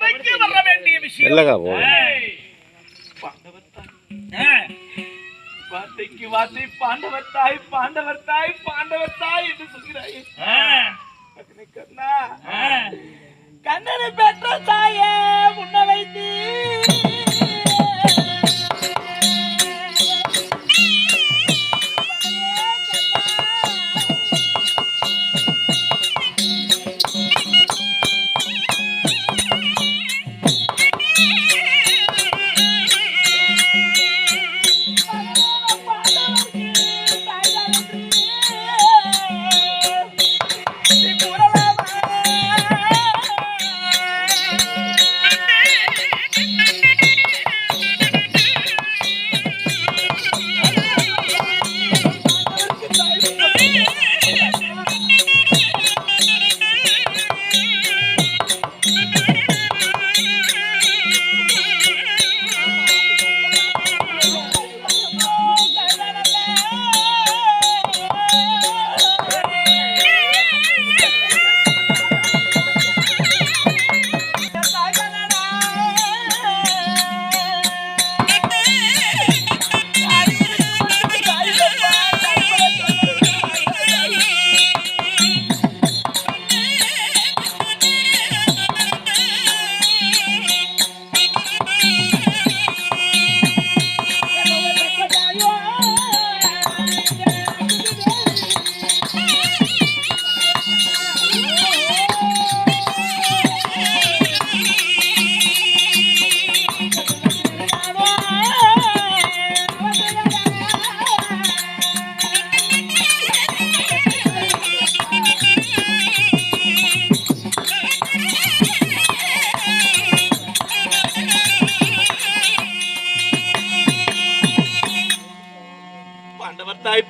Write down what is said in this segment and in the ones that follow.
அன்றைக்கு வர வேண்டிய விஷயம் இல்லங்க வார்த்தைக்கு வார்த்தை பாண்டவர் தாய் பாண்டவர் தாய் பாண்டவர் தாய் என்று சொல்கிறாய். கண்ணா கண்ணனை பெற்ற தாயே முன்ன வைத்து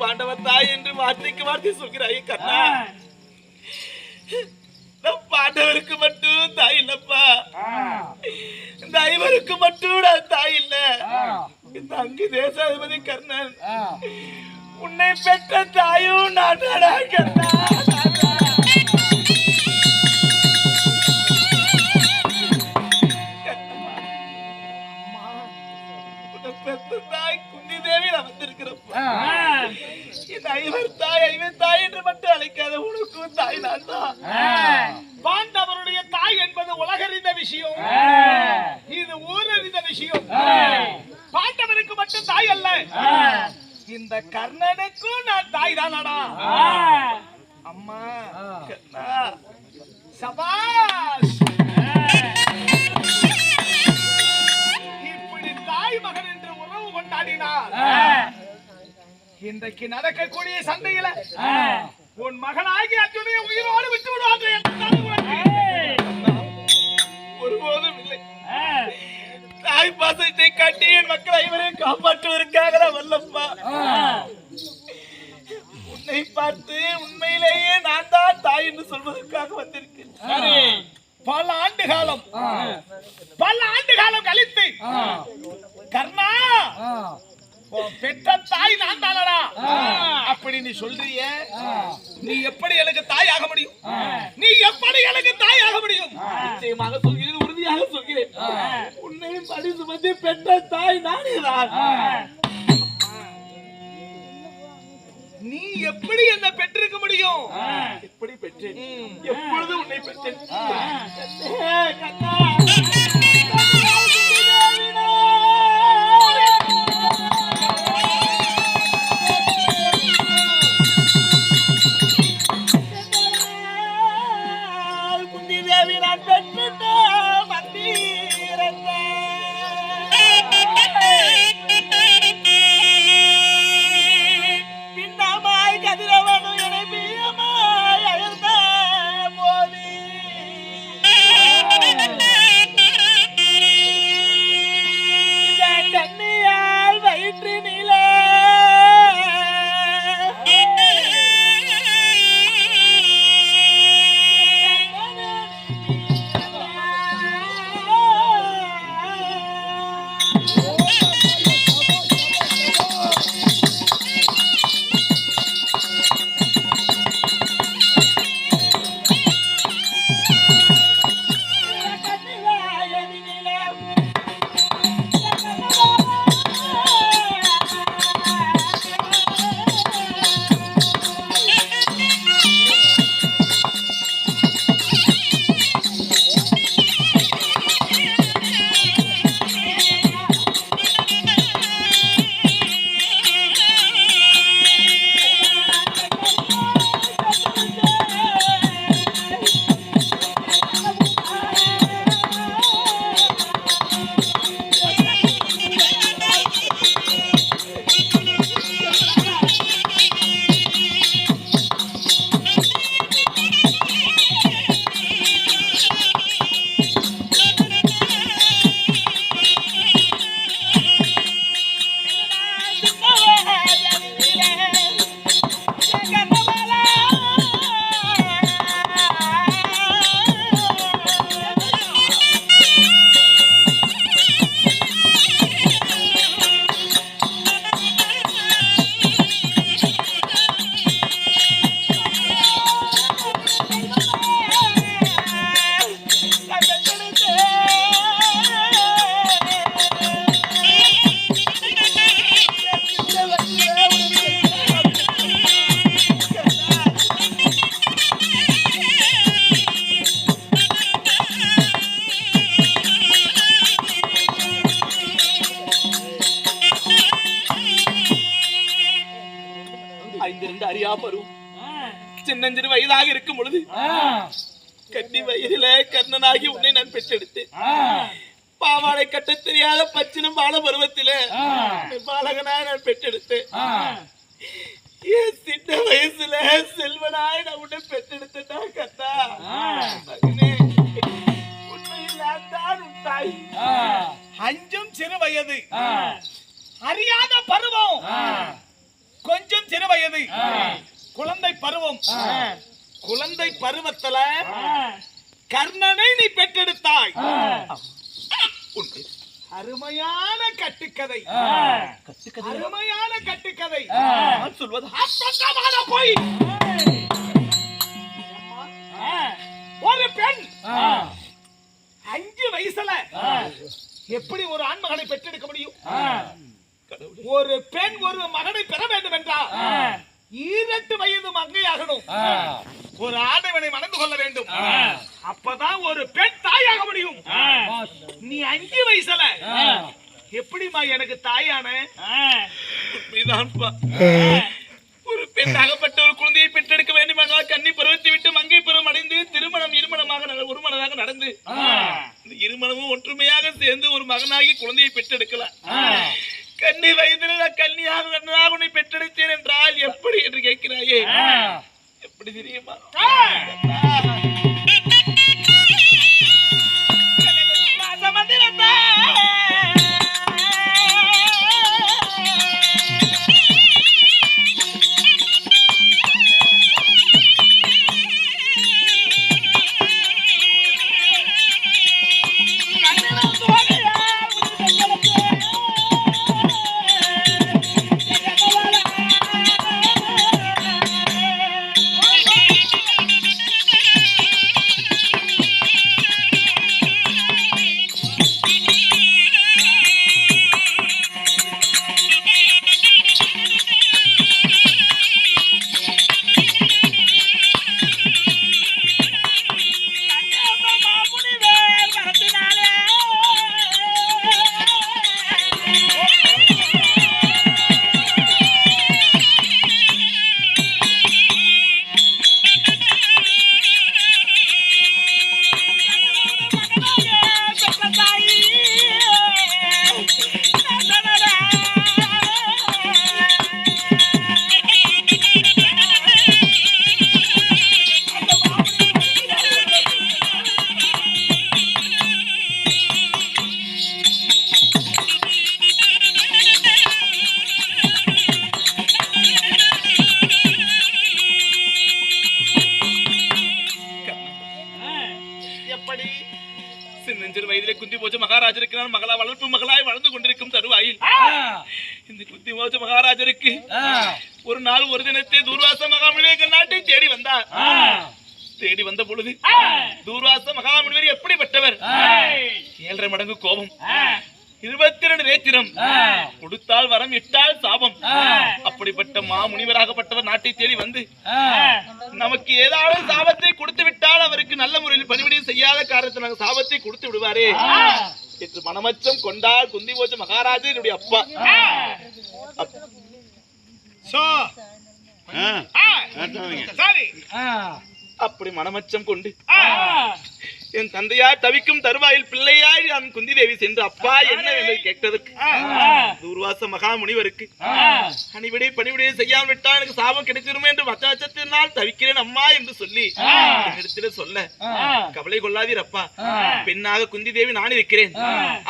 பாண்டவர் தாய் என்று வார்த்தைக்கு வார்த்தை சொல்கிறாய். கண்ணா பாண்டவருக்கு மட்டும் தாய் இல்லப்பா, இந்த ஐவருக்கு மட்டும் தாய் இல்ல. இந்த அங்கு தேசாதிபதி கர்ணன் உன்னை பெற்ற தாயும் நாடாடா கண்ணா. தாய் குந்தி தேவி வந்திருக்கிறப்ப இந்த ஐவர் தாய் என்று மட்டும் அழைக்காத உனக்கும் தாய் நான் தான். பாண்டவருடைய தாய் என்பது உலகறிந்த விஷயம், இது ஊரறிந்த விஷயம். பாண்டவருக்கு மட்டும் தாய் அல்ல, இந்த கர்ணனுக்கும் நான் தாய் தானடா. அம்மா கண்ணா சபாஷ். இப்படி தாய் மகன் என்று உறவு கொண்டாடினார். இன்றைக்கு நடக்கக்கூடிய சண்டையில உன் மகனாகி அர்ஜுனையை உயிரோடு விட்டு விடுவாங்க. ஒருபோதும் இல்லை. தாய் பாசத்தை கட்டி என் மக்கள் ஐவரையும் காப்பாற்றுவதற்காக வல்லப்பா உன்னை பார்த்து உண்மையிலேயே நான் தான் தாய் என்று சொல்வதற்காக வந்திருக்கேன். பல ஆண்டு காலம் கழித்து கர்ணா பெற்ற தாய் நான் தானடா அப்படி நீ சொல்றிய. நீ எப்படி எனக்கு தாய் ஆக முடியும்? நீ எப்படி எனக்கு தாய் ஆக முடியும்? நிச்சயமாக சொல்கிறேன், உறுதியாக சொல்கிறேன். உன்னையும் படி சுமத்தி பெற்ற தாய் நானே தான். நீ எப்படி என்ன பெற்றிருக்க முடியும்? எப்படி பெற்றேன்? எப்பொழுது உன்னை பெற்றேன்? கண்ணா சின்னஞ்சிறு வயதாக இருக்கும் பொழுது கட்டி வயதில கர்ணனாகி உன்னை நான் பெற்றெடுத்தேன். பாவாடை கட்ட தெரியாத பச்சினம் பால பருவத்தில பாலகனா நான் பெற்றெடுத்தேன். என் சின்ன வயசுல செல்வனாய் நான் உன்னை பெற்றெடுத்தா கத்தா. உண்மையில் நான் தான் உன் தாய். அஞ்சும் சிறு வயது, அறியாத பருவம், கொஞ்சம் சிறு வயது, குழந்தை பருவம். குழந்தை பருவத்துல கர்ணனை நீ பெற்றெடுத்தாய். அருமையான கட்டுக்கதை, அருமையான கட்டுக்கதை. நான் சொல்வது அப்பட்டமான பொய். ஒரு பெண் 5 வயசுல எப்படி ஒரு ஆண் மகனை பெற்றெடுக்க முடியும்? ஒரு பெண் ஒரு மகனை பெற வேண்டும் என்றால் 18 வயது மங்கையாகணும். ஒரு ஆடவனை மணந்து கொள்ள வேண்டும். அப்பதான் ஒரு பெண் தாயாக முடியும். நீ 5 வயசுல எப்படிமா எனக்கு தாயான? ஒரு பெண்ணாகப்பட்ட ஒரு குழந்தையை பெற்றெடுக்க வேண்டும் என்றால் கன்னி பருவத்தை விட்டு மங்கை பருவம் அடைந்து திருமணம் இருமணமாக ஒரு மனதாக நடந்து இருமணமும் ஒற்றுமையாக சேர்ந்து ஒரு மகனாகி குழந்தையை பெற்றெடுக்கலாம். கன்னி வயதில் கன்னியாக கண்ணனாக உன்னை பெற்றெடுத்தேன் என்றால் எப்படி என்று கேட்கிறாயே, எப்படி தெரியுமா? மகாராஜருக்கு மகளா வளர்ப்பு மகளாய் வளர்ந்து கொண்டிருக்கும் தருவாயில் இந்த குந்திமோச்ச மகாராஜருக்கு ஒரு நாள் ஒரு தினத்தை தூர்வாச மகாமுனிவர் நாட்டை தேடி வந்தார். தேடி வந்த பொழுது தூர்வாச மகாமுனிவர் எப்படிப்பட்டவர்? 7.5 மடங்கு கோபம், 22 நேத்திரம், கொடுத்தால் வரம், இட்டால் சாபம். அப்படிப்பட்ட மாமுனிவராகப்பட்டவர் நாட்டை தேடி வந்து நமக்கு ஏதாவது சாபத்தை கொடுத்து விட்டால் அவருக்கு நல்ல முறையில் பணிவிடை செய்யாத காரணத்தை நாங்கள் சாபத்தை கொடுத்து விடுவாரே என்று மனமச்சம் கொண்டால் குந்திமோச்ச மகாராஜா என்னுடைய அப்பா. அப்படி மனமச்சம் கொண்டு என் தந்தையார் தவிக்கும் தருவாயில் பிள்ளையாய் நான் குந்தி தேவி சென்று அப்பா என்ன என்று கேட்டதற்கு தூர்வாச மகாமுனிவருக்கு அணிவிடை பணிவிடையை செய்யாமல் விட்டா எனக்கு சாபம் கிடைத்திருமே என்று மச்சத்தினால் தவிக்கிறேன் அம்மா என்று சொல்லி இடத்துல சொல்ல, கவலை கொள்ளாதீர் அப்பா, பெண்ணாக குந்தி தேவி நான் இருக்கிறேன்,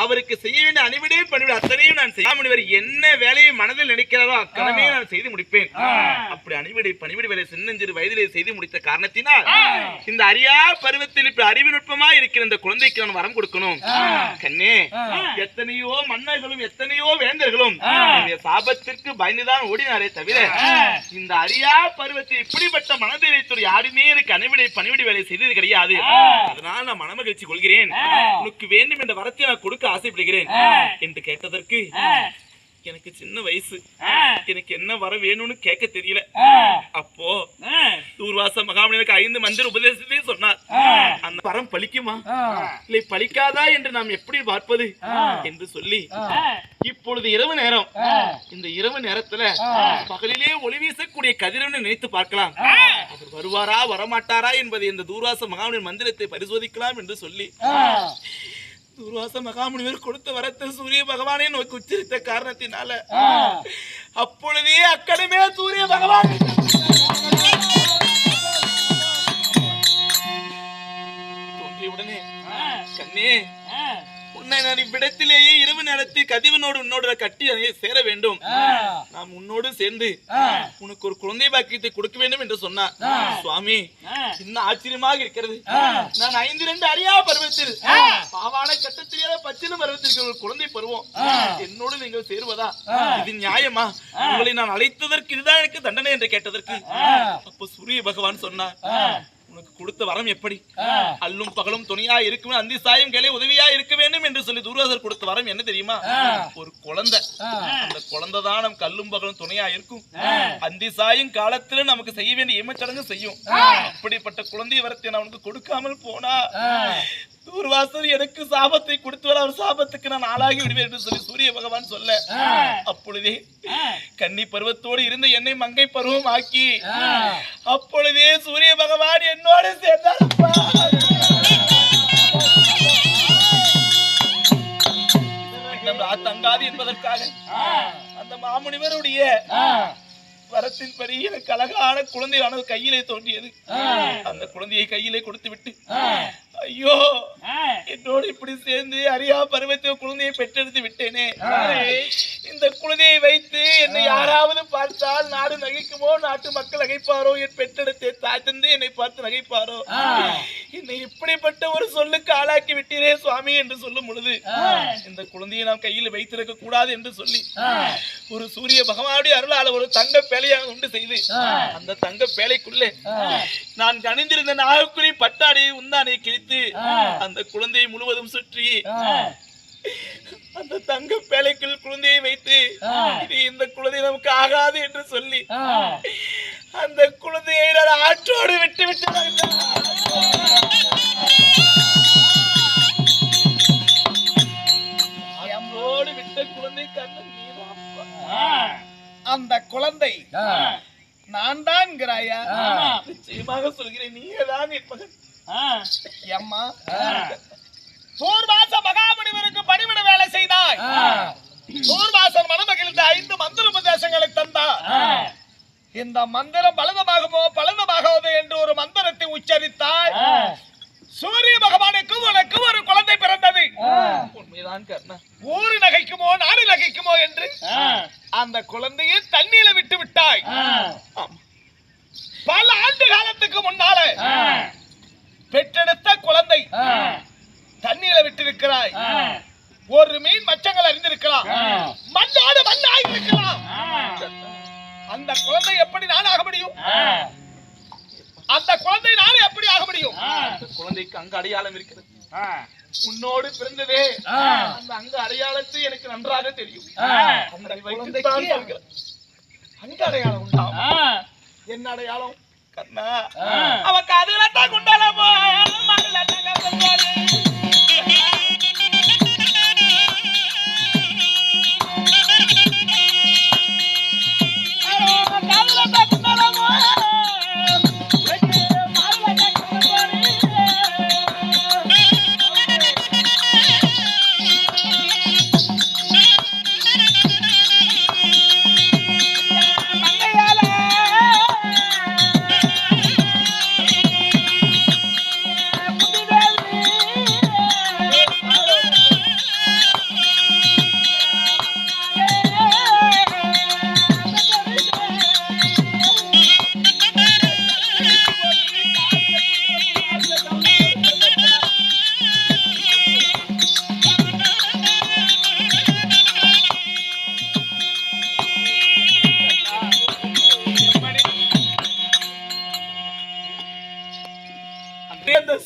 அவருக்கு செய்ய வேண்டிய அணிவிடை பணிவிடை அத்தனையும் நான் செய்ய. முனிவர் என்ன வேலையை மனதில் நினைக்கிறாரோ அக்கணமே நான் செய்து முடிப்பேன். அப்படி அணிவிடை பணிவிடை வேலை சின்னஞ்சிறு வயதிலே செய்து முடித்த காரணத்தினால் இந்த அரியா பருவத்தில் இப்ப அறிவு இருக்கிற இந்த குழந்தைக்கு நான் வரம் கொடுக்கணும். கண்ணே, எத்தனையோ மன்னர்களும் எத்தனையோ வேந்தர்களும் சாபத்திற்கு பயந்துதான் ஓடினாரே தவிர இந்த அரியா பருவத்தில் இப்படிப்பட்ட மனதை வைத்து யாருமே எனக்கு அணிவிடை பணிவிடை வேலை செய்தது கிடையாது. அதனால் நான் மனமகிழ்ச்சி கொள்கிறேன். உனக்கு வேண்டும் என்ற வரத்தை நான் கொடுக்க ஆசைப்படுகிறேன் என்று கேட்டதற்கு எனக்கு சின்ன வயசு, எனக்கு என்ன வர வேணும்னு கேட்க தெரியல. அப்போ தூர்வாச மகாமுனிவருக்கு 5 மந்திர உபதேசத்தையும் சொன்னார். அந்த வரம் பலிக்குமா இல்லை பலிக்காதா என்று நாம் எப்படி பார்ப்பது என்று சொல்லி, இப்பொழுது இரவு நேரம், இந்த இரவு நேரத்துல பகலிலே ஒளி வீசக்கூடிய கதிரவனை நினைத்து பார்க்கலாம். அவர் வருவாரா வரமாட்டாரா என்பதை இந்த தூர்வாச மகாமுனிவர் மந்திரத்தை பரிசோதிக்கலாம் என்று சொல்லி தூர்வாச மகாமுனிவர் கொடுத்த வரத்தை சூரிய பகவானை நோக்கி உச்சரித்த காரணத்தினால அப்பொழுதே அக்கடமே சூரிய பகவான் தோன்றியவுடனே, கண்ணே, உன்னை நான் இவ்விடத்திலேயே இரவு நேரத்தில் கதிவனோடு உன்னோட கட்டி சேர வேண்டும், நாம் உன்னோடு சேர்ந்து உனக்கு ஒரு குழந்தை பாக்கியத்தை கொடுக்க வேண்டும் என்று சொன்னார். சுவாமி, இன்னும் ஆச்சரியமாக இருக்கிறது. நான் 5 அறியா பருவத்தில் பாவாடை கட்ட தெரியாத பச்சில பருவத்திற்கு ஒரு குழந்தை பருவம் என்னோடு நீங்கள் சேருவதா? இது நியாயமா? உங்களை நான் அழைத்ததற்கு இதுதான் எனக்கு தண்டனை என்று கேட்டதற்கு அப்போ சூரிய பகவான் சொன்னார், உனக்கு கொடுத்த வரம் எப்படி? அல்லும் பகலும் துணையா இருக்கும், அந்தி சாயம் கேளே உதவியா இருக்க வேண்டும் என்று சொல்லி தூர்வாசர் கொடுத்த வரம் என்ன தெரியுமா? ஒரு குழந்தை. அந்த குழந்தை தான் நமக்கு அல்லும் பகலும் துணையா இருக்கும், அந்தி சாயும் காலத்துல நமக்கு செய்ய வேண்டிய ஏமச்சடங்கு செய்யும். அப்படிப்பட்ட குழந்தை வரத்தை நான் உனக்கு கொடுக்காமல் போனா தூர்வாசர் எனக்கு சாபத்தை கொடுத்துவார், அவர் சாபத்துக்கு நான் ஆளாகி விடுவேன் என்று சொல்லி சூரிய பகவான் சொல்ல, அப்பொழுதே கன்னி பருவத்தோடு இருந்த என்னை மங்கை பருவம் ஆக்கி அப்பொழுதே சூரிய பகவான் என்னோடு சேர்ந்தார். தங்காது என்பதற்காக அந்த மாமுனிவருடைய வரத்தின்படி எனக்கு அழகான குழந்தையானது கையிலே தோன்றியது. அந்த குழந்தையை கையிலே கொடுத்து விட்டு, ஐயோ, என்னோடு இப்படி சேர்ந்து அறியா பருவத்தை குழந்தையை பெற்றெடுத்து விட்டேனே, இந்த குழந்தையை வைத்து என்னை யாராவது பார்த்தால் நாடு நகைக்குமோ, நாட்டு மக்கள் நகைப்பாரோ, என் பெற்றெடுத்த தாய் தந்தை என்னை பார்த்து நகைப்பாரோ, என்னை இப்படிப்பட்ட ஒரு சொல்லுக்கு ஆளாக்கி விட்டீரே சுவாமி என்று சொல்லும் பொழுது, இந்த குழந்தையை நாம் கையில் வைத்திருக்க கூடாது என்று சொல்லி ஒரு சூரிய பகவானுடைய அருளால ஒரு தங்க பேழையாக உண்டு செய்து அந்த தங்க பேழைக்குள்ளே நான் கணிந்திருந்த நாகக்குழி பட்டாடையை உந்தானை கிழித்து அந்த குழந்தையை முழுவதும் சுற்றி அந்த தங்க பேழைக்குள் குழந்தையை வைத்து இது இந்த குழந்தை நமக்கு ஆகாது என்று சொல்லி அந்த குழந்தையை நான் ஆற்றோடு விட்டு விட்டு விட்ட குழந்தை கண்ணன் அந்த குழந்தை நான் தான் நிச்சயமாக சொல்கிறேன், நீதான் என் மகன். அம்மா, தூர்வாச மகாமுனிவருக்கு பணிவிட வேலை செய்தாய். தூர்வாசன் மனமகிழ்ந்த 5 மந்திர உபதேசங்களை தந்தார். இந்த மந்திரம் பலதமாகுமோ பலதமாகாது என்று ஒரு மந்திரத்தை உச்சரித்தாய். சூரிய பகவானுக்கு உனக்கு ஒரு குழந்தை பிறந்தது. உண்மைதான் கர்ணா. ஊரு நகைக்குமோ நாடு நகைக்குமோ என்று அந்த குழந்தையை தண்ணீரை விட்டு விட்டாய். பல ஆண்டு காலத்துக்கு முன்னால பெற்றெடுத்த குழந்தை தண்ணீரை விட்டிருக்கிறாய். ஒரு மீன் மச்சங்கள் அறிந்திருக்கலாம், மண்ணோடு மண்ணாக இருக்கலாம். அந்த குழந்தை எப்படி நான் ஆக முடியும்? அந்த குழந்தை நானே எப்படி ஆக முடியும்? அந்த குழந்தைக்கு அங்க அடையாளம் இருக்கிறது. உன்னோடு பிறந்ததே அந்த அங்க அடையாளத்தை எனக்கு நன்றாக தெரியும். அந்த குழந்தைக்கு அங்க அடையாளம் உண்டா? என்ன அடையாளம் கண்ணா? அவ காதுல தான் குண்டாலமோ மாடல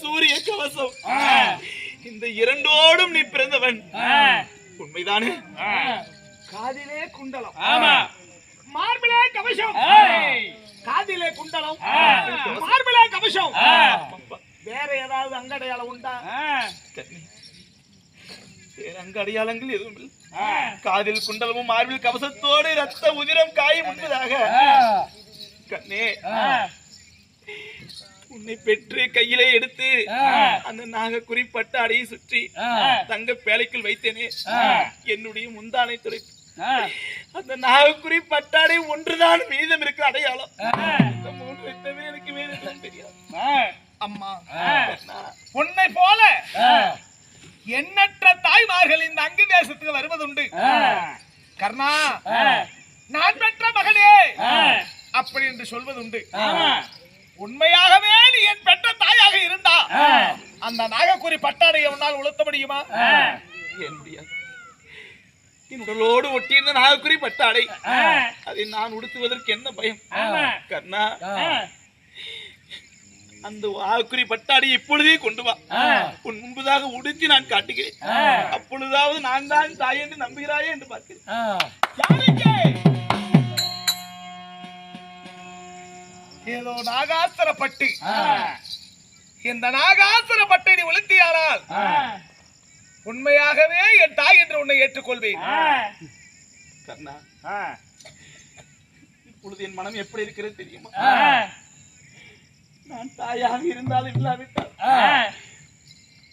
சூரிய கவசம். இந்த இரண்டோடும் நீ பிறந்தவன் உண்மைதானே? காதிலே குண்டலம், ஆமா. மார்பிலே கவசம், காதிலே குண்டலம், மார்பிலே கவசம். வேற ஏதாவது அங்கடையாளம் உண்டா? வேற அங்க அடையாளங்கள் எதுவும் இல்லை. காதில் குண்டலமும் மார்பில் கவசத்தோடு ரத்த உதிரம் காயும் முன்பதாக கண்ணே உன்னை பெற்று கையிலே எடுத்து அந்த நாகக்குறி பட்டாடியை சுற்றி தங்க பேழைக்குள் வைத்தேனே, என்னுடைய முந்தானை துடைப்பு அந்த நாகக்குறி பட்டாடை ஒன்றுதான் மீதம் இருக்கிற அடையாளம். இந்த மூன்றை தவிர எனக்கு வேறு எதுவும் தெரியாது. அம்மா, உன்னை போல எண்ணற்ற தாய்மார்கள் இந்த அங்கு தேசத்துக்கு வருவதுண்டு. கர்ணா, நான் பெற்ற மகனே அப்படி என்று சொல்வதுண்டு. உண்மையாகவே நீ என் பெற்ற தாயாக இருந்தா அந்த நாகக்குறி பட்டாடையை உன்னால் உளுத்த முடியுமா? முடியாது. என் உடலோடு ஒட்டியிருந்த நாகக்குறி பட்டாடை அதை நான் உடுத்துவதற்கு என்ன பயம்? கர்ணா, அந்த நாகக்குறி பட்டாடை இப்பொழுதே கொண்டு வா, உன் முன்பதாக உடுத்தி நான் காட்டுகிறேன். அப்பொழுதாவது நான் தான் தாய் என்று நம்புகிறாயே என்று பார்க்கிறேன். ஏதோ நாகாசுரப்பட்டு இந்த நாகாசுரப்பட்டை நீ உளுத்தியானால் உண்மையாகவே என் தாய் என்று உன்னை ஏற்றுக்கொள்வேன். கர்ணா, இப்பொழுது என் மனம் எப்படி இருக்கிறது தெரியுமா? நான் தாயாக இருந்தாலும் இல்லாவிட்டால்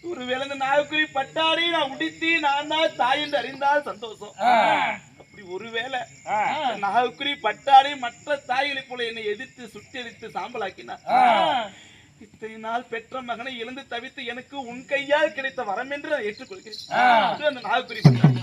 ஒருவேளை இந்த நாகக்குறி பட்டாடி நான் உடுத்தி நான் தான் தாய் என்று அறிந்தால் சந்தோஷம். அப்படி ஒருவேளை நாகக்குறி பட்டாடி மற்ற தாய்களை போல என்னை எதிர்த்து சுட்டெரித்து சாம்பலாக்கினார், இத்தனை நாள் பெற்ற மகனை இழந்து தவித்து எனக்கு உன் கையால் கிடைத்த வரம் என்று நான் ஏற்றுக்கொள்கிறேன். அந்த நாகக்குறி பட்டாடி